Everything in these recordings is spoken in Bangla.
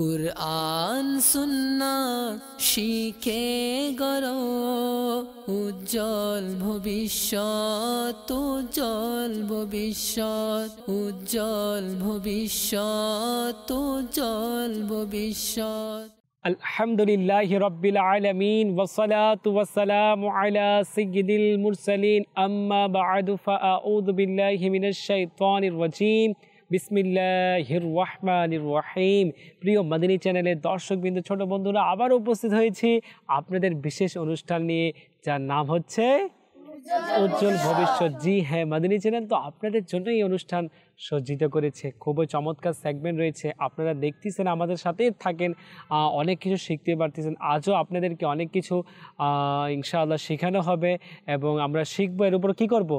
কুরআন সুন্নাহ শিখে গড়ো উজ্জ্বল ভবিষ্যৎ, উজ্জ্বল ভবিষ্যৎ, উজ্জ্বল ভবিষ্যৎ, উজ্জ্বল ভবিষ্যৎ। আলহামদুলিল্লাহি রাব্বিল আলামিন ওয়াসসালাতু ওয়াসসালামু আলা সাইয়্যিদিল মুরসালিন আম্মা বা'দু ফাআউযু বিল্লাহি মিনাশ শাইতানির রাজীম। বিসমিল্লাহির রহমানির রহিম। প্রিয় মাদানী চ্যানেলের দর্শকবৃন্দ, ছোট বন্ধুরা, আবার উপস্থিত হয়েছি আপনাদের বিশেষ অনুষ্ঠান নিয়ে, যার নাম হচ্ছে উজ্জ্বল ভবিষ্যৎ। জি হ্যাঁ, মাদানী চ্যানেল তো আপনাদের জন্য এই অনুষ্ঠান সজ্জিত করেছে। খুবই চমৎকার সেগমেন্ট রয়েছে, আপনারা দেখতেছেন, আমাদের সাথেই থাকেন, অনেক কিছু শিখতে পারতেছেন। আজও আপনাদেরকে অনেক কিছু ইনশাআল্লাহ শেখানো হবে এবং আমরা শিখবো, এর উপর কী করব,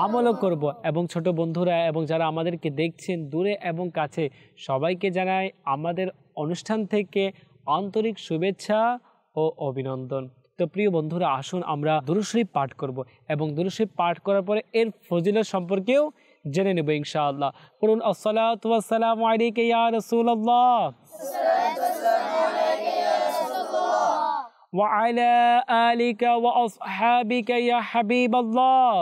আমলও করব। এবং ছোট বন্ধুরা এবং যারা আমাদেরকে দেখছেন দূরে এবং কাছে, সবাইকে জানাই আমাদের অনুষ্ঠান থেকে আন্তরিক শুভেচ্ছা ও অভিনন্দন। তো প্রিয় বন্ধুরা, আসুন আমরা দুরূদ শরীফ পাঠ করব এবং দুরূদ শরীফ পাঠ করার পরে এর ফজিলত সম্পর্কেও জেনে নেব ইনশাআল্লাহ। পড়ুন, আসসালাতু ওয়াসসালামু আলাইকা ইয়া রাসূলুল্লাহ ওয়া আলা আলিকা ওয়া আসহাবিকা ইয়া হাবিবাল্লাহ।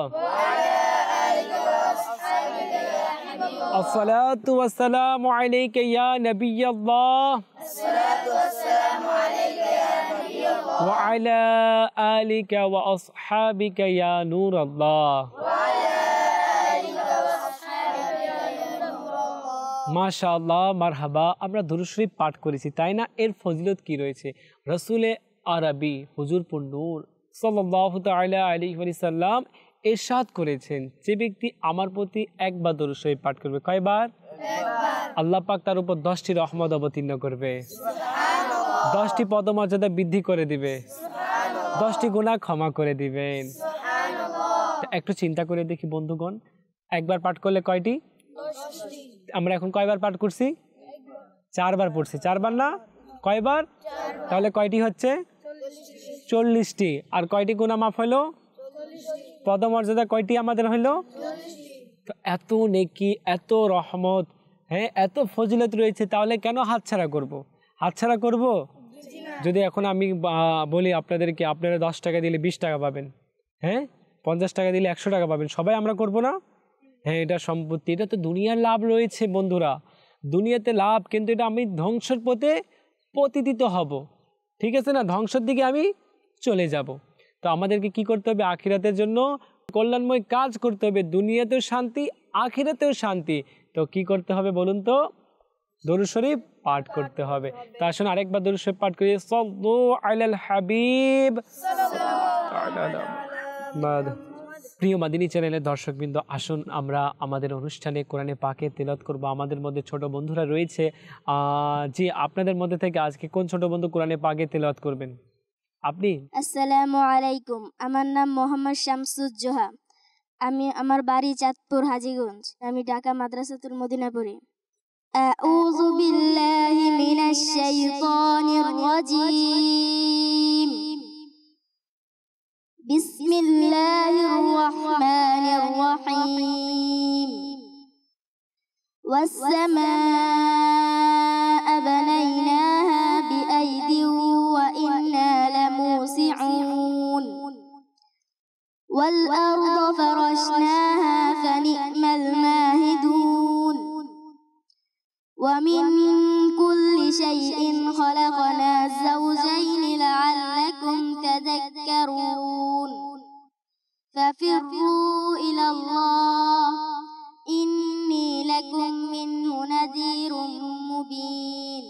আসসালাতু ওয়াসসালামু আলাইকা ইয়া নবিয়াল্লাহ ওয়া আলা আলিকা ওয়া আসহাবিকা ইয়া নূরাল্লাহ। মাশাআল্লাহ, মারহাবা। আমরা দুরূদ শরীফ পাঠ করেছি, তাই না? এর ফজিলত কি রয়েছে? রাসূলে আরবি হুজুরপুর নূর সাল্লাল্লাহু তাআলা আলাইহি ওয়াসাল্লাম ইরশাদ করেছেন, যে ব্যক্তি আমার প্রতি একবার দুরূদ শরীফ পাঠ করবে, কয়বার? আল্লাহ পাক তার উপর 10টি রহমত অবতীর্ণ করবে, 10টি পদমর্যাদা বৃদ্ধি করে দিবে, 10টি গুনাহ ক্ষমা করে দিবেন। একটু চিন্তা করে দেখি বন্ধুগণ, একবার পাঠ করলে কয়টি? আমরা এখন কয়বার পাঠ করছি? 4বার পড়ছি। 4বার না, কয়বার? তাহলে কয়টি হচ্ছে? 40টি। আর কয়টি গুনাহ মাফ হলো? পদমর্যাদা কয়টি আমাদের হইল? এত নেকি, এত রহমত, হ্যাঁ, এত ফজিলত রয়েছে, তাহলে কেন হাতছাড়া করব? হাতছাড়া করব? যদি এখন আমি বলি আপনাদেরকে, আপনারা 10 টাকা দিলে 20 টাকা পাবেন, হ্যাঁ, 50 টাকা দিলে 100 টাকা পাবেন, সবাই আমরা করব না? হ্যাঁ, এটা সম্পত্তি, এটা তো দুনিয়ার লাভ রয়েছে বন্ধুরা, দুনিয়াতে লাভ, কিন্তু এটা আমি ধ্বংসের পথে পতিত হব, ঠিক আছে না? ধ্বংসের দিকে আমি চলে যাব। তো আমাদেরকে কি করতে হবে? আখিরাতের জন্য কল্যাণময় কাজ করতে হবে, দুনিয়াতেও শান্তি, আখিরাতেও শান্তি। তো কি করতে হবে বলুন তো? দুরূদ শরীফ পাঠ করতে হবে। তো আসুন আরেকবার দুরূদ শরীফ পাঠ করি। সাল্লু আলাল হাবিব। প্রিয় মাদিনী চ্যানেলের দর্শকবৃন্দ, আসুন আমরা আমাদের অনুষ্ঠানে কোরআনে পাকে তেলাওয়াত করব। আমাদের মধ্যে ছোট বন্ধুরা রয়েছে, জি, আপনাদের মধ্যে থেকে আজকে কোন ছোট বন্ধু কোরআনে পাকে তেলাওয়াত করবেন? আপনি? আসসালামু আলাইকুম, আমার নাম মোহাম্মদ শামসুজ্জোহা। আমার বাড়ি চাঁদপুর হাজীগঞ্জ। আমি ঢাকা মাদ্রাসাতুল মদিনা পড়ি। আউযু বিল্লাহি মিনাশ শাইতানির রাজীম। বিসমিল্লাহির রহমানির রহিম। ওয়াস সামাআ বানাইনাহা বিআইদিন ওয়া ইন্না লামুসিউন ওয়াল আরদা ফারাশনাহা ফানি'মাল মাহিদুন ওয়া মিন কুল্লি শাইইন খালাকনা যাওজাইনি লা'আল্লাকুম তাযাক্কারুন ফাফিররু ইলাল্লাহ ইন্নী লাকুম মিনহু নাযীরুম মুবিন।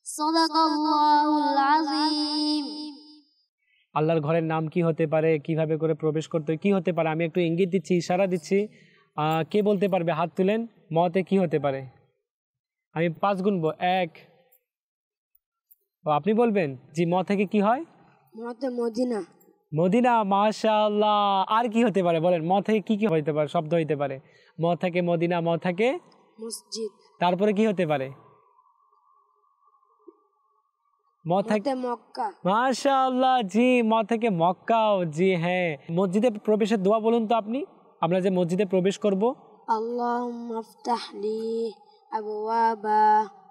সাদাকাল্লাহুল আযীম। আল্লাহর ঘরের নাম কি হতে পারে? কিভাবে করে প্রবেশ করতে হয়? কি হতে পারে? আমি একটু ইঙ্গিত দিচ্ছি, ইশারা দিচ্ছি, কে বলতে পারবে? হাত তুলেন। মতে কি হতে পারে? আমি 5 গুনবো। 1। আপনি বলবেন? জি, ম থেকে কি হয়? মতে মদিনা। মদিনা, মাশাআল্লাহ। আর কি হতে পারে বলেন? ম থেকে কি কি হতে পারে? শব্দ হইতে পারে? ম থেকে মদিনা, ম থেকে মসজিদ। তারপরে কি হতে পারে? ম থেকে মক্কা। মাশাআল্লাহ, জি, ম থেকে মক্কাও। জি হ্যাঁ। মসজিদে প্রবেশের দোয়া বলুন তো আপনি, আমরা যে মসজিদে প্রবেশ করব। আল্লাহুম্মা ইফতাহ লি আবওয়াবা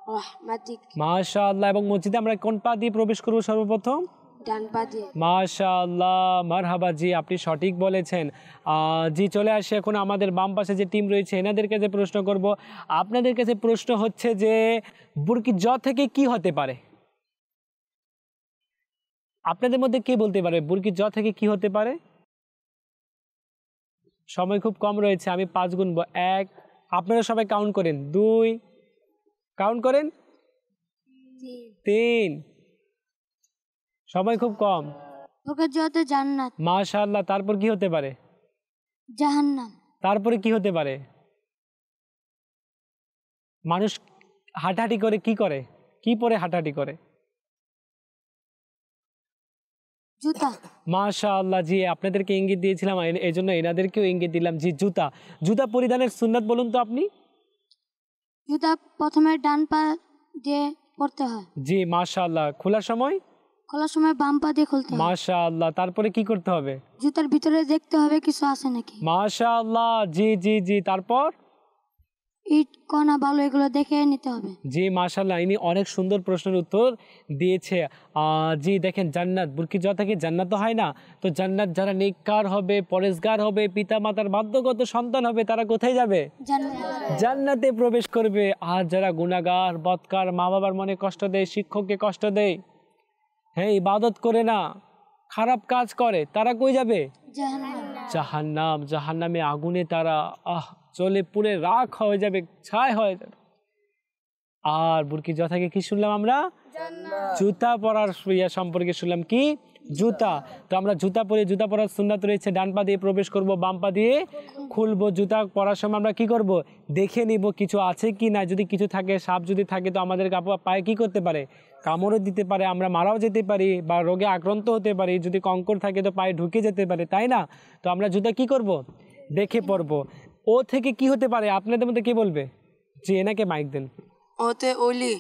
রহমাতিক। মাশাআল্লাহ। এবং মসজিদে আমরা কোন পা দিয়ে প্রবেশ করব সর্বপ্রথম? ডান পা দিয়ে। মাশাআল্লাহ, মারহাবা। জি, আপনি সঠিক বলেছেন। জি, চলে আসি এখন আমাদের বাম পাশে যে টিম রয়েছে এনাদের কাছে প্রশ্ন করব। আপনাদের কাছে প্রশ্ন হচ্ছে যে বুরকি জ থেকে কি হতে পারে? আপনাদের মধ্যে কে বলতে পারে বুরকি জ থেকে কি হতে পারে? সময় খুব কম রয়েছে, আমি 5 গুনবো। 1, আপনারা সবাই কাউন্ট করেন। 2, কাউন্ট করেন। 3, সময় খুব কম। বুরকি জতে জান্নাত। মাশাআল্লাহ। তারপর কি হতে পারে? জাহান্নাম। তারপরে কি হতে পারে? মানুষ হাঁটাহাঁটি করে কি করে? কি পরে হাঁটাহাঁটি করে? জুতা। মাশাআল্লাহ। জি, আপনাদেরকে ইঙ্গিত দিয়েছিলাম, এই জন্য এনাদেরকেও ইঙ্গিত দিলাম। জি, জুতা। জুতা পরিধানের সুন্নাত বলুন তো আপনি। জুতা প্রথমে ডান পা দিয়ে পরতে হয়। জি, মাশাআল্লাহ। খোলার সময়? খোলার সময় বাম পা দিয়ে খুলতে হয়। মাশাআল্লাহ। তারপরে কি করতে হবে? জুতার ভিতরে দেখতে হবে কিছু আছে নাকি। মাশাআল্লাহ। জি জি জি। তারপর? ইট কণা বালু এগুলো দেখে নিতে হবে। জি, মাশাআল্লাহ। ইনি অনেক সুন্দর প্রশ্নের উত্তর দিয়েছে। জি, দেখেন, জান্নাত, বুরকি জ থেকে জান্নাত তো হয় না, তো জান্নাত যারা নেককার হবে, পরেশগার হবে, পিতা মাতার বাধ্যগত সন্তান হবে, তারা কোথায় যাবে? জান্নাতে প্রবেশ করবে। আর যারা গুনাহগার, বদকার, মা বাবার মনে কষ্ট দেয়, শিক্ষককে কষ্ট দেয়, হ্যাঁ, ইবাদত করে না, খারাপ কাজ করে, তারা কই যাবে? জাহান্নাম। জাহান্নামে আগুনে তারা জ্বলে পুড়ে রাখ হয়ে যাবে, ছাই হয়ে যাবে। আর বুরকি জ থেকে কি শুনলাম আমরা? জুতা পরার সম্পর্কে শুনলাম। কি? জুতা। তো আমরা জুতা পরে, জুতা পরার সুন্নাত রয়েছে, ডান পা দিয়ে প্রবেশ করব, বাম পা দিয়ে খুলবো। জুতা পরার সময় আমরা কি করব? দেখে নিব কিছু আছে কি না। যদি কিছু থাকে, সাপ যদি থাকে, তো আমাদের পায়ে কি করতে পারে? কামড়ও দিতে পারে, আমরা মারাও যেতে পারি, বা রোগে আক্রান্ত হতে পারি। যদি কঙ্কর থাকে তো পায়ে ঢুকে যেতে পারে, তাই না? তো আমরা জুতা কি করব? দেখে পরবো। ও থেকে কি হতে পারে আপনাদের মধ্যে কে বলবে? জি, এনাকে মাইক দেন। ওতে ওলি,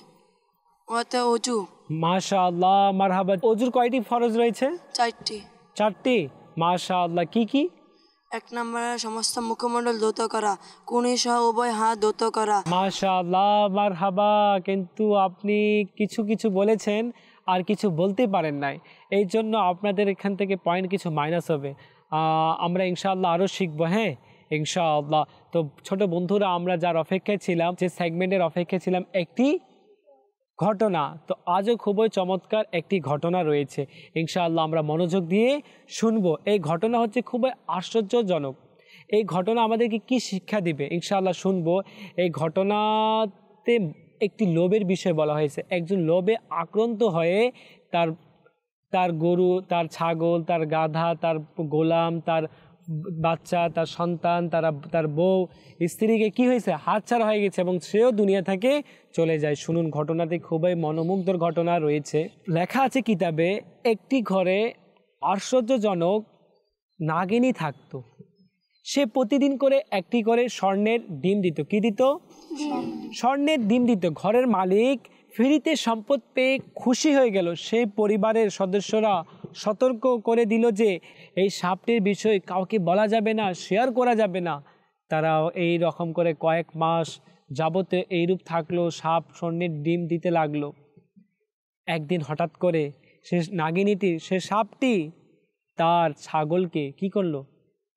ওতে অজু। মাশাআল্লাহ, মারহাবা। অজুর কয়টি ফরজ রয়েছে? 4টি। 4টি। মাশাআল্লাহ। কি কি? 1 নম্বরে সমস্ত মুখমণ্ডল ধৌত করা, কুনি সহ উভয় হাত ধৌত করা। মাশাআল্লাহ, মারহাবা। কিন্তু আপনি কিছু কিছু বলেছেন আর কিছু বলতে পারেন নাই, এই জন্য আপনাদের এখান থেকে পয়েন্ট কিছু মাইনাস হবে। আমরা ইনশাআল্লাহ আরও শিখবো। হ্যাঁ, ইনশাআল্লাহ। তো ছোট বন্ধুরা, আমরা যার অপেক্ষায় ছিলাম, যে সেগমেন্টের অপেক্ষায় ছিলাম, একটি ঘটনা, তো আজও খুবই চমৎকার একটি ঘটনা রয়েছে। ইনশাআল্লাহ আমরা মনোযোগ দিয়ে শুনবো। এই ঘটনা হচ্ছে খুবই আশ্চর্যজনক। এই ঘটনা আমাদেরকে কি শিক্ষা দিবে ইনশাআল্লাহ শুনবো। এই ঘটনাতে একটি লোভের বিষয় বলা হয়েছে। একজন লোভে আক্রান্ত হয়ে তার গরু, তার ছাগল, তার গাধা, তার গোলাম, তার বাচ্চা, তার সন্তান, তার বউ, স্ত্রীকে কি হয়েছে? হাতছাড়া হয়ে গেছে এবং সেও দুনিয়া থেকে চলে যায়। শুনুন, ঘটনাতে খুবই মনোমুগ্ধর ঘটনা রয়েছে। লেখা আছে কিতাবে, একটি ঘরে আশ্চর্যজনক নাগিনী থাকতো। সে প্রতিদিন করে একটি করে স্বর্ণের ডিম দিত। কি দিত? স্বর্ণের ডিম দিত। ঘরের মালিক ফ্রিতে সম্পদ পেয়ে খুশি হয়ে গেল। সেই পরিবারের সদস্যরা সতর্ক করে দিল যে এই সাপটির বিষয়ে কাউকে বলা যাবে না, শেয়ার করা যাবে না। তারাও এই রকম করে কয়েক মাস যাবতে এইরূপ থাকলো। সাপ স্বর্ণের ডিম দিতে লাগলো। একদিন হঠাৎ করে সে সাপটি তার ছাগলকে কি করলো?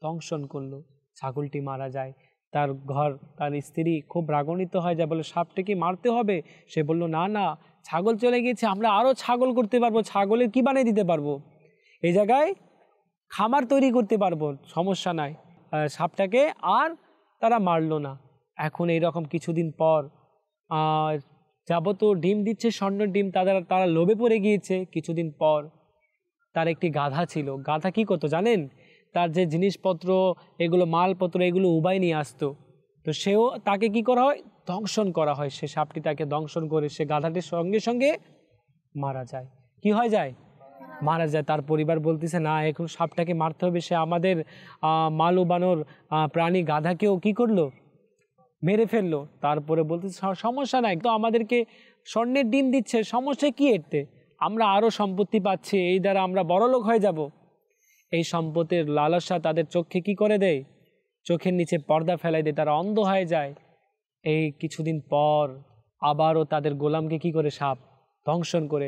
দংশন করলো। ছাগলটি মারা যায়। তার স্ত্রী খুব রাগান্বিত হয়ে যায়, বলে সাপটিকে মারতে হবে। সে বলল, না না, ছাগল চলে গেছে, আমরা আরও ছাগল করতে পারবো, ছাগলের কি বানিয়ে দিতে পারবো, এই জায়গায় খামার তৈরি করতে পারবো, সমস্যা নাই। সাপটাকে আর তারা মারলো না। এখন এইরকম কিছুদিন পর যাবত ডিম দিচ্ছে, স্বর্ণের ডিম, তারা লোভে পড়ে গিয়েছে। কিছুদিন পর তার একটি গাধা ছিল। গাধা কি করতো জানেন? তার যে জিনিসপত্র, এগুলো মালপত্র, এগুলো উবাই নিয়ে আসতো। তো তাকে কি করা হয়? দংশন করা হয়। সে সাপটি তাকে দংশন করে সে গাধাটির সঙ্গে সঙ্গে মারা যায়। কি হয়ে যায়? মারা যায়। তার পরিবার বলতেছে, না, এখন সাপটাকে মারতে হবে, সে আমাদের মাল উবানোর প্রাণী গাধাকেও কি করলো? মেরে ফেললো। তারপরে বলতেছে, সমস্যা নাই, তো আমাদেরকে স্বর্ণের ডিম দিচ্ছে, সমস্যা কি এতে? আমরা আরও সম্পত্তি পাচ্ছি, এই দ্বারা আমরা বড়লোক হয়ে যাব। এই সম্পত্তির লালসা তাদের চোখে কি করে দেয়? চোখের নিচে পর্দা ফেলাই দেয়, তারা অন্ধ হয়ে যায়। এই কিছুদিন পর আবারও তাদের গোলামকে কি করে সাপ দংশন করে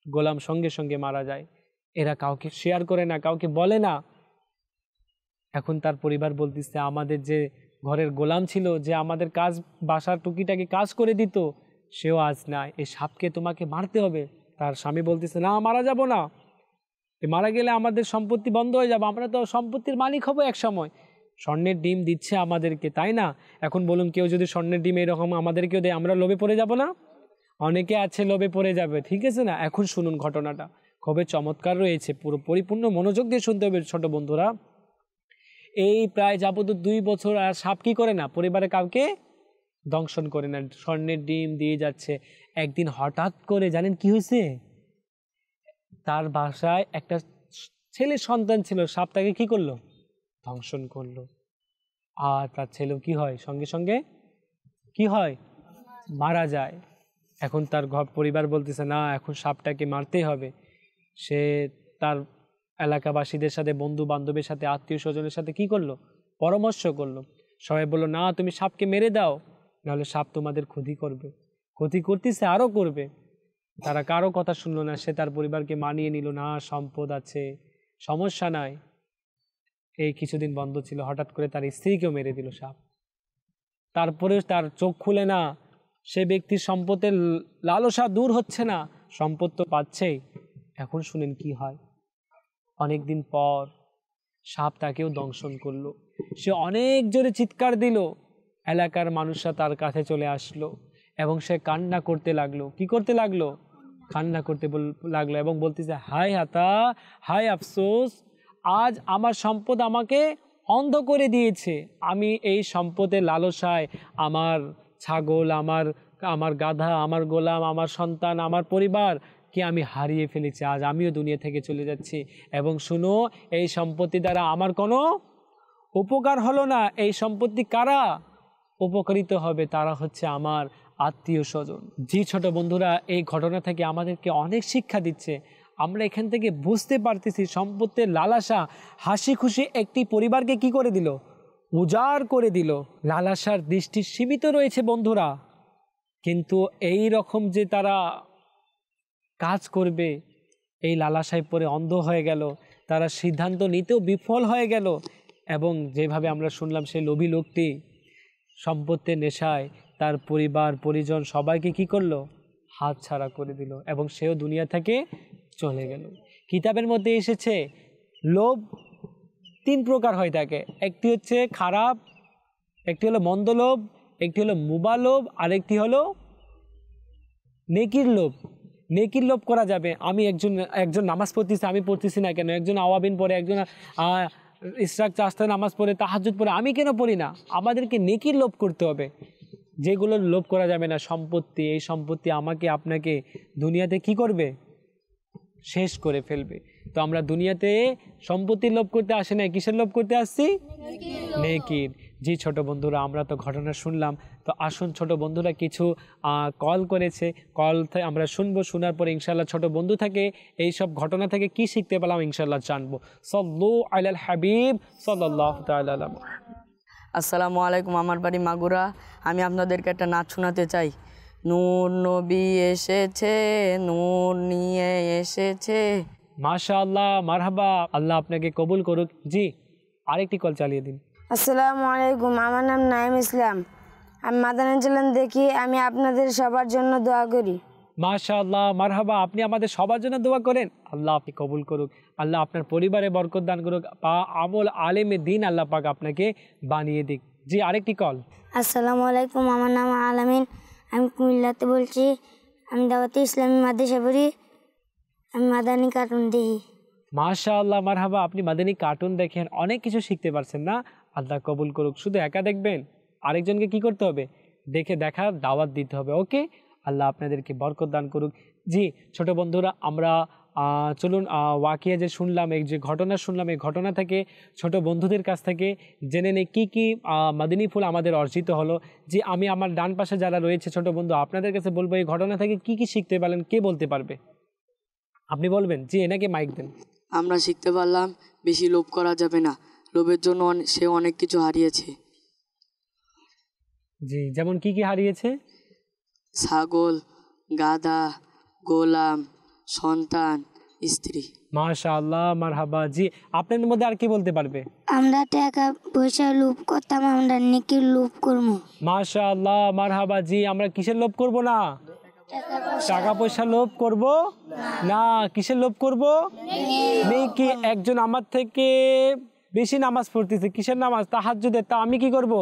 গোলাম সঙ্গে সঙ্গে মারা যায়। এরা কাউকে শেয়ার করে না, কাউকে বলে না। এখন তার পরিবার বলতেছে আমাদের যে ঘরের গোলাম ছিল, যে আমাদের কাজ বাসার টুকিটাকি কাজ করে দিত, সেও আজ নাই, এই সাপকে তোমাকে মারতে হবে। তার স্বামী বলতেছে না, মারা যাব না, মারা গেলে আমাদের সম্পত্তি বন্ধ হয়ে যাবে, আমরা তো সম্পত্তির মালিক হব এক সময়। স্বর্ণের ডিম দিচ্ছে আমাদেরকে, তাই না? এখন বলুন, কেউ যদি স্বর্ণের ডিম এরকম আমাদেরকেও দেয়, আমরা লোভে পড়ে যাব না? অনেকে আছে লোভে পড়ে যাবে, ঠিক আছে না? এখন শুনুন ঘটনাটা, খুবই চমৎকার রয়েছে, পুরো পরিপূর্ণ মনোযোগ দিয়ে শুনতে হবে ছোট বন্ধুরা। এই প্রায় যাবত 2 বছর আর সাপ কি করে না, পরিবারে কাউকে দংশন করে না, স্বর্ণের ডিম দিয়ে যাচ্ছে। একদিন হঠাৎ করে জানেন কি হয়েছে? তার বাসায় একটা ছেলে সন্তান ছিল, সাপ তাকে কি করলো? দংশন করলো। আর তার ছেলেও কি হয়, সঙ্গে সঙ্গে কি হয়, মারা যায়। এখন তার পরিবার বলতেছে না, এখন সাপটাকে মারতেই হবে। সে তার এলাকাবাসীদের সাথে, বন্ধু বান্ধবের সাথে, আত্মীয় স্বজনের সাথে কি করলো, পরামর্শ করলো। সবাই বললো না, তুমি সাপকে মেরে দাও, নাহলে সাপ তোমাদের ক্ষতি করবে, ক্ষতি করতেছে আরও করবে। তারা কারো কথা শুনলো না, সে তার পরিবারকে মানিয়ে নিল, না সম্পদ আছে, সমস্যা নাই। এই কিছুদিন বন্ধ ছিল, হঠাৎ করে তার স্ত্রীকেও মেরে দিল সাপ। তারপরে তার চোখ খুলে না, সে ব্যক্তির সম্পদের লালসা দূর হচ্ছে না, সম্পদ তো পাচ্ছেই। এখন শুনেন কি হয়, অনেকদিন পর সাপ তাকেও দংশন করলো। সে অনেক জোরে চিৎকার দিল, এলাকার মানুষরা তার কাছে চলে আসলো এবং সে কান্না করতে লাগলো। কি করতে লাগলো? কান্না করতে লাগলো এবং বলতেছে, হায় হাতা, হায় আফসোস, আজ আমার সম্পদ আমাকে অন্ধ করে দিয়েছে। আমি এই সম্পদের লালসায় আমার ছাগল, আমার গাধা, আমার গোলাম, আমার সন্তান, আমার পরিবার কে আমি হারিয়ে ফেলেছি। আজ আমিও দুনিয়া থেকে চলে যাচ্ছি। এবং শুনো, এই সম্পত্তি দ্বারা আমার কোনো উপকার হলো না। এই সম্পত্তি কারা উপকারিত হবে? তারা হচ্ছে আমার আত্মীয় স্বজন। জি ছোট বন্ধুরা, এই ঘটনা থেকে আমাদেরকে অনেক শিক্ষা দিচ্ছে। আমরা এখান থেকে বুঝতে পারতেছি সম্পত্তির লালসা হাসি খুশি একটি পরিবারকে কি করে দিল, উজাড় করে দিল। লালসার দৃষ্টি সীমিত রয়েছে বন্ধুরা, কিন্তু এই রকম যে তারা কাজ করবে, এই লালসায় পড়ে অন্ধ হয়ে গেল, তারা সিদ্ধান্ত নিতেও বিফল হয়ে গেল। এবং যেভাবে আমরা শুনলাম, সেই লোভী লোকটি সম্পত্তির নেশায় তার পরিবার পরিজন সবাইকে কি করলো, হাত ছাড়া করে দিল এবং সেও দুনিয়া থেকে চলে গেল। কিতাবের মধ্যে এসেছে লোভ 3 প্রকার হয়ে থাকে। একটি হচ্ছে খারাপ, একটি হলো মন্দ লোভ, একটি হলো মুবা লোভ, আরেকটি হলো নেকির লোভ। নেকির লোভ করা যাবে, আমি একজন নামাজ পড়তেছি, আমি পড়তেছি না কেন? একজন আওয়াবিন পড়ে, একজন ইশরাক চাস্তায় নামাজ পড়ে, তাহাজ্জুদ পড়ে, আমি কেন পড়ি না? আমাদেরকে নেকির লোভ করতে হবে। যেগুলোর লোভ করা যাবে না সম্পত্তি, এই সম্পত্তি আমাকে আপনাকে দুনিয়াতে কি করবে, শেষ করে ফেলবে। তো আমরা দুনিয়াতে সম্পত্তির লোভ করতে আসি না, কিসের লোভ করতে আসছি? নেকির। জি ছোট বন্ধুরা, আমরা তো ঘটনা শুনলাম, তো আসুন ছোট বন্ধুরা কিছু কল করেছে, কল আমরা শুনবো, শোনার পরে ইনশাল্লাহ ছোট বন্ধু থেকে এই সব ঘটনা থেকে কি শিখতে পেলাম ইনশাল্লাহ জানবো। সাল্লু আলাল হাবিব সাল্লাল্লাহু তাআলা আলাইহি। আসসালামু আলাইকুম, আমার বাড়ি মাগুরা। আমি আপনাদেরকে একটা নাচ শোনাতে চাই। নূর নবী এসেছে, নূর নিয়ে এসেছে। মাশাআল্লাহ, মারহাবা, আল্লাহ আপনাকে কবুল করুক। জি আরেকটি কল চালিয়ে দিন। আসসালামু আলাইকুম, আমার নাম নাইম ইসলাম, আমি মাদানী চ্যানেল দেখি, আমি আপনাদের সবার জন্য দোয়া করি। মাশাআল্লাহ, মারহাবা, আপনি আমাদের সবার জন্য দোয়া করেন, আল্লাহ আপনি কবুল করুক, আল্লাহ আপনার পরিবারে বরকত দান করুক, আমল আলেমে দিন আল্লাহ পাক আপনাকে বানিয়ে দিক। জি আরেকটি কল। আসসালামু আলাইকুম, আমার নাম আলামিন, আমি কুমিল্লাতে বলছি, আমি দাওয়াতে ইসলামী মাদ্রাসা পড়ি, আমি মাদানী কার্টুন দেখি। মাশাআল্লাহ, মারহাবা, আপনি মাদানী কার্টুন দেখেন, অনেক কিছু শিখতে পারছেন না, আল্লাহ কবুল করুক। শুধু একা দেখবেন, আরেকজনকে কি করতে হবে, দেখার দাওয়াত দিতে হবে। ওকে, আল্লাহ আপনাদেরকে বরকত দান করুক। জি ছোট বন্ধুরা, আমরা চলুন ওয়াকিয়া যে শুনলাম, এই যে ঘটনা শুনলাম, এই ঘটনা থেকে ছোট বন্ধুদের কাছ থেকে জেনে নেই কী কী মাদিনী ফুল আমাদের অর্জিত হলো। যে আমি আমার ডান পাশে যারা রয়েছে ছোট বন্ধু, আপনাদের কাছে বলবো এই ঘটনা থেকে কি কি শিখতে পারলেন, কে বলতে পারবে? আপনি বলবেন। জি এনাকে মাইক দেন। আমরা শিখতে পারলাম বেশি লোভ করা যাবে না, লোভের জন্য সে অনেক কিছু হারিয়েছে। জি যেমন কি কি হারিয়েছে? ছাগল, গাধা, গোলাম, সন্তান, স্ত্রী। মাশাআল্লাহ, মারহাবা। জি, আপনাদের মধ্যে আর কি বলতে পারবে? আমরা টাকা পয়সা লোভ করতাম, আমরা নেকির লোভ করবো। মাশাআল্লাহ, মারহাবা। জি, আমরা কিসের লোভ করব না? টাকা পয়সা লোভ করব না। কিসের লোভ করব? নেকি। একজন আমার থেকে বেশি নামাজ পড়তেছে, কিসের নামাজ? তাহাজ্জুদের। তা আমি কি করব?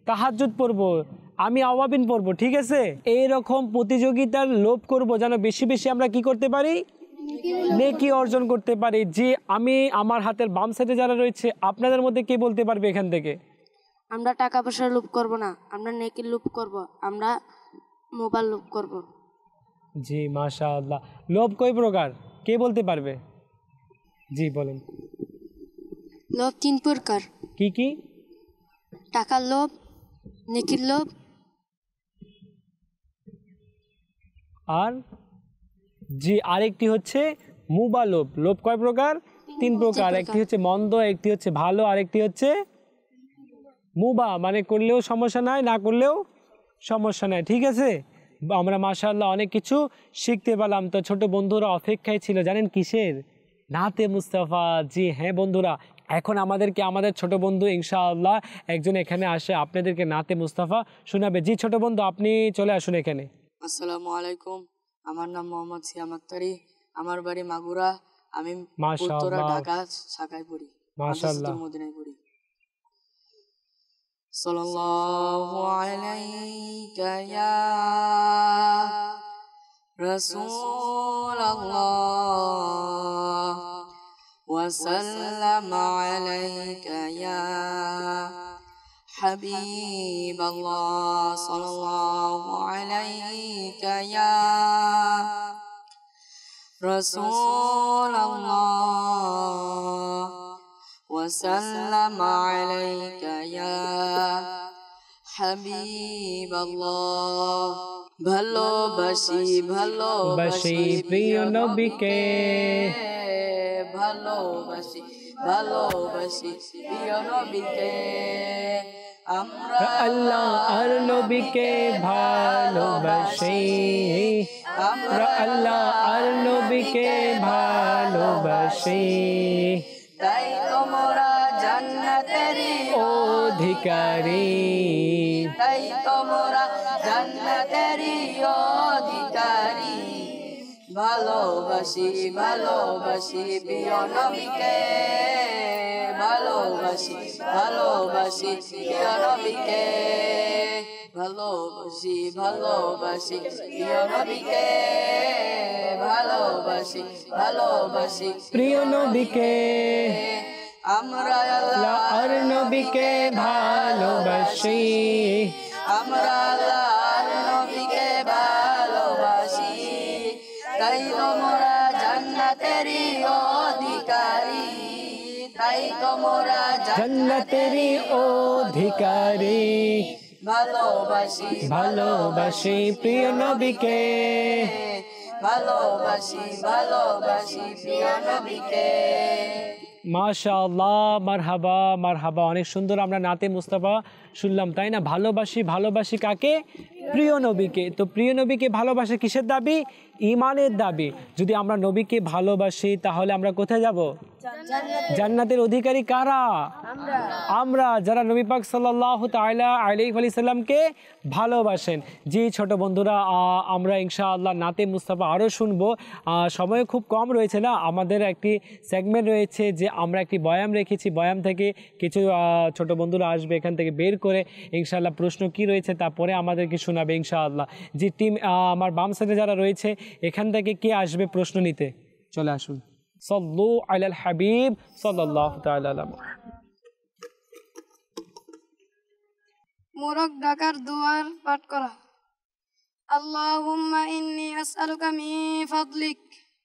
তাহাজ্জুদ পড়বো, আমি আওয়াবিন পড়বো, ঠিক আছে? এইরকম প্রতিযোগিতার লোভ করব যেন বেশি বেশি আমরা কি করতে পারি? নেকি অর্জন করতে পারি। জি, আমি আমার হাতের বাম সাইডে যারা রয়েছে আপনাদের মধ্যে কে বলতে পারবে এখান থেকে? আমরা টাকা পয়সার লোভ করব না, আমরা নেকির লোভ করব, আমরা মোবাইল লোভ করব। জি, মাশাআল্লাহ। লোভ কয় প্রকার কে বলতে পারবে? জি বলেন। লোভ 3 প্রকার। কি কি? টাকার লোভ, নেকির লোভ, আর জি আরেকটি হচ্ছে মুবা লোভ। লোভ কয় প্রকার? 3 প্রকার। একটি হচ্ছে মন্দ, একটি হচ্ছে ভালো, আরেকটি হচ্ছে মুবা, মানে করলেও সমস্যা নাই, না করলেও সমস্যা নাই, ঠিক আছে? আমরা মাশাআল্লাহ অনেক কিছু শিখতে পেলাম। তো ছোট বন্ধুরা অপেক্ষায় ছিল জানেন কিসের? নাতে মুস্তাফা। জি হ্যাঁ বন্ধুরা, এখন আমাদেরকে আমাদের ছোট বন্ধু ইনশাআল্লাহ একজন এখানে আসে আপনাদেরকে নাতে মুস্তাফা শোনাবে। জি ছোট বন্ধু, আপনি চলে আসুন এখানে। আসসালামু আলাইকুম, আমার নাম মোহাম্মদ সিয়াম আক্তারি, আমার বাড়ি মাগুরা, আমি উত্তরা ঢাকা শাখায় পড়ি, মাশাআল্লাহ মদিনায় পড়ি। সাল্লাল্লাহু আলাইকা ইয়া রাসূলুল্লাহ ওয়া সাল্লাম আলাইকা ইয়া হাবিবাল্লাহ, সাল্লাল্লাহু আলাইকা ইয়া রাসূলুল্লাহ ওয়া সাল্লাম আলাইকা ইয়া হাবিবাল্লাহ। ভালোবাসি ভালোবাসি প্রিয় নবীকে, ভালোবাসি ভালোবাসি প্রিয় নবীকে, আমরা আল্লাহ আর নবীকে ভালোবাসি, আমরা আল্লাহ আর নবীকে ভালোবাসি, তাই তোমরা জান্নাতেরই অধিকারী, তাই তোমরা জান্নাতেরই অধিকারী। ভালোবাসি ভালোবাসি প্রিয় নবীকে, ভালোবাসি ভালোবাসি প্রিয় নবীকে, ভালোবাসি ভালোবাসি প্রিয় নবীকে, ভালোবাসি ভালোবাসি প্রিয় নবীকে, আমরা আল্লাহ আর নবীকে ভালোবাসি, আমরা আল্লাহর নবীকে ভালোবাসি, তাই তোমরা জান্নাতেরই অধিকারী, তাই তোমরা জান্নাতেরই অধিকারী। ভালোবাসি ভালোবাসি প্রিয় নবীকে, ভালোবাসি ভালোবাসি প্রিয় নবীকে। মাশাআল্লাহ, মারহাবা মারহাবা। অনেক সুন্দর আমরা নাতে মুস্তাফা শুনলাম, তাই না? ভালোবাসি ভালোবাসি কাকে? প্রিয় নবীকে। তো প্রিয় নবীকে ভালোবাসা কিসের দাবি? ঈমানের দাবি। যদি আমরা নবীকে ভালোবাসি তাহলে আমরা কোথায় যাব? জান্নাতের অধিকারী কারা? আমরা যারা নবী পাক সাল্লাল্লাহু তাআলা আলাইহি ওয়াসাল্লামকে ভালোবাসেন। জি ছোট বন্ধুরা, আমরা ইনশাআল্লাহ নাতে মুস্তাফা আরও শুনবো। সময় খুব কম রয়েছে না, আমাদের একটি সেগমেন্ট রয়েছে যে আমরা একটি বয়াম রেখেছি, বয়াম থেকে কিছু ছোট বন্ধুরা আসবে এখান থেকে বের করে ইনশাআল্লাহ প্রশ্ন কি রয়েছে তারপরে আমাদেরকে শোনাবে ইনশাআল্লাহ। যে টিম আমার বাম সাইডে যারা রয়েছে এখান থেকে কে আসবে প্রশ্ন নিতে? চলে আসুন। সাল্লু আলাল হাবিব সাল্লাল্লাহু তাআলা আলাইহি। মোরগ ডাকার দুয়ার পাঠ করা। আল্লাহুম্মা ইন্নী আসআলুকা মিন ফাদলিক।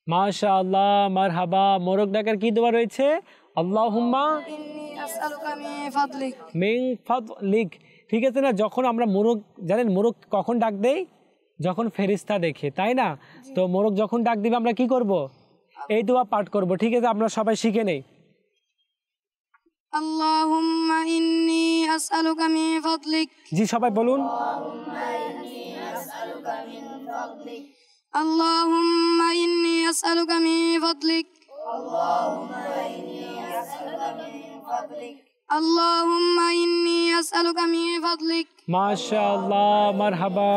মাশাআল্লাহ, মারহাবা। মোরগ ডাকার কি দোয়া রয়েছে? আল্লাহুম্মা ইন্নী আসআলুকা মিন ফাদলিক। মিন ফাদলিক, ঠিক আছে না? যখন আমরা মোরগ, জানেন মোরগ কখন ডাক দেয়? যখন ফেরেশতা দেখে, তাই না? তো মোরগ যখন ডাক দিবে আমরা কি করব? এই দোয়া পাঠ করব, ঠিক আছে? আমরা সবাই শিখে নেই। আল্লাহুম্মা ইন্নী আসআলুকা মিন ফাদলিক। জি সবাই বলুন। আল্লাহুম্মা ইন্নী আসআলুকা اللهم إني أسألك من فضلك اللهم إني أسألك من فضلك মাশাআল্লাহ, মারহাবা।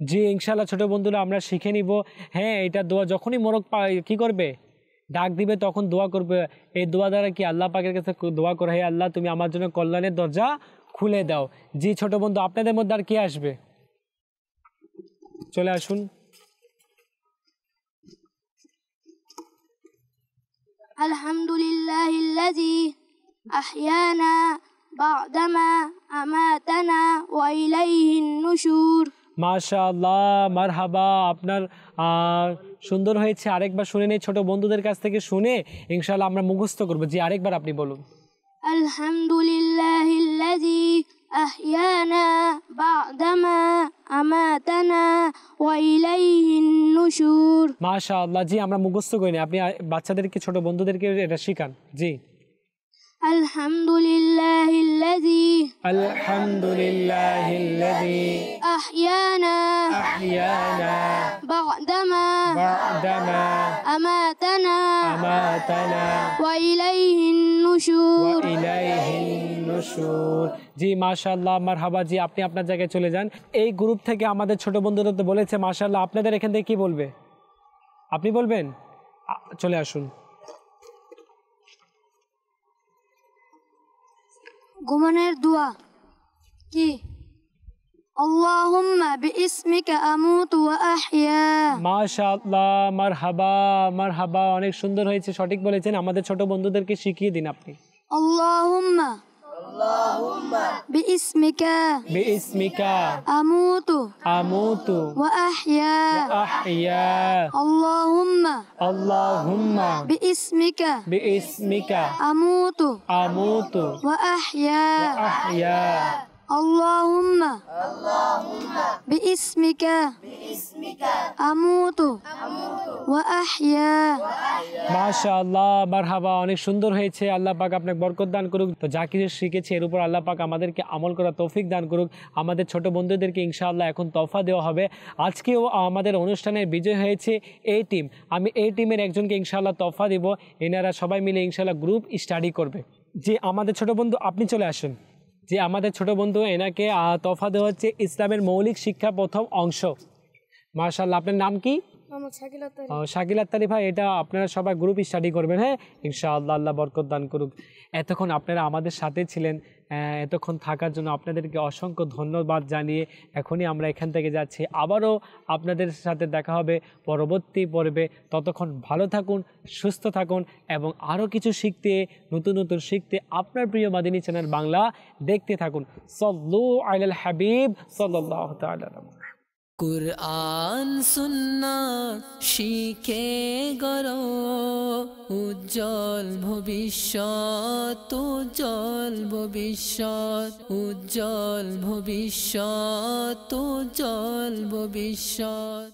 জি ইনশাআল্লাহ ছোট বন্ধুরা আমরা শিখে নিব। হ্যাঁ, এটা দোয়া যখনই মোরগ কি করবে, ডাক দিবে, তখন দোয়া করবে। এই দোয়া দ্বারা কি আল্লাহ পাকের কাছে দোয়া করে, হে আল্লাহ তুমি আমার জন্য কল্যাণের দরজা খুলে দাও। জি ছোট বন্ধু, আপনাদের মধ্যে আর কে আসবে? চলে আসুন। الحمد لله الذي أحيانا بعدما أماتنا وإليه النشور মাশাআল্লাহ, মারহাবা। আপনার সুন্দর হয়েছে। আরেকবার শুনে নেই, ছোট বন্ধুদের কাছ থেকে শুনে ইনশাআল্লাহ আমরা মুখস্থ করব। জি আরেকবার আপনি বলুন। الحمد لله الذي أحيانا بعدما أماتنا وإليه النشور মাশাআল্লাহ। জি আমরা মুখস্থ করিনি, আপনি বাচ্চাদেরকে ছোট বন্ধুদেরকে এটা শিখান। জি الحمد لله الذي আলহামদুলিল্লাহিল্লাযী أحيانا بعدما أماتنا وإليه النشور জি মাশাআল্লাহ, মারহাবা। জি আপনি আপনার জায়গায় চলে যান। এই গ্রুপ থেকে আমাদের ছোট বন্ধুরা তো বলেছে মাশাআল্লাহ, আপনাদের এখান থেকে কি বলবে? আপনি বলবেন? চলে আসুন। ঘুমানোর দোয়া কি? اللهم باسمك أموت وأحيا মাশাআল্লাহ, মারহাবা মারহাবা, অনেক সুন্দর হয়েছে, সঠিক বলেছেন। আমাদের ছোট বন্ধুদেরকে শিখিয়ে দিন আপনি। اللهم باسمك أموت وأحيا اللهم باسمك أموت وأحيا اللهم باسمك أموت وأحيا মাশাআল্লাহ, মারহাবা, অনেক সুন্দর হয়েছে। আল্লাহ পাক আপনাকে বরকত দান করুক। তো যা কিছু শিখেছি এর উপর আল্লাহ পাক আমাদেরকে আমল করার তৌফিক দান করুক। আমাদের ছোট বন্ধুদেরকে ইনশাআল্লাহ এখন তোহফা দেওয়া হবে। আজকেও আমাদের অনুষ্ঠানের বিজয় হয়েছে এই টিম। আমি এই টিমের একজনকে ইনশাআল্লাহ তোহফা দিব। এনারা সবাই মিলে ইনশাআল্লাহ গ্রুপ স্টাডি করবে। যে আমাদের ছোট বন্ধু, আপনি চলে আসুন। যে আমাদের ছোট বন্ধু, এনাকে তোহফা দেওয়া হচ্ছে ইসলামের মৌলিক শিক্ষা প্রথম অংশ। মাশাআল্লাহ, আপনার নাম কি? শাকিল আত্তারি ভাই। এটা আপনারা সবাই গ্রুপ স্টাডি করবেন। হ্যাঁ ইনশাআল্লাহ, আল্লাহ বরকত দান করুক। এতক্ষণ আপনারা আমাদের সাথে ছিলেন, এতক্ষণ থাকার জন্য আপনাদেরকে অসংখ্য ধন্যবাদ জানিয়ে এখনই আমরা এখান থেকে যাচ্ছি। আবারও আপনাদের সাথে দেখা হবে পরবর্তী পর্বে। ততক্ষণ ভালো থাকুন, সুস্থ থাকুন এবং আরও কিছু শিখতে, নতুন নতুন শিখতে আপনার প্রিয় মাদিনী চ্যানেল বাংলা দেখতে থাকুন। সাল্লু আলাল হাবিব সাল্লাল্লাহু তাআলা। কুরআন সুন্নাত শিখে গড়ো উজ্জ্বল ভবিষ্যৎ, উজ্জ্বল ভবিষ্যৎ, উজ্জ্বল ভবিষ্যৎ, উজ্জ্বল ভবিষ্যৎ।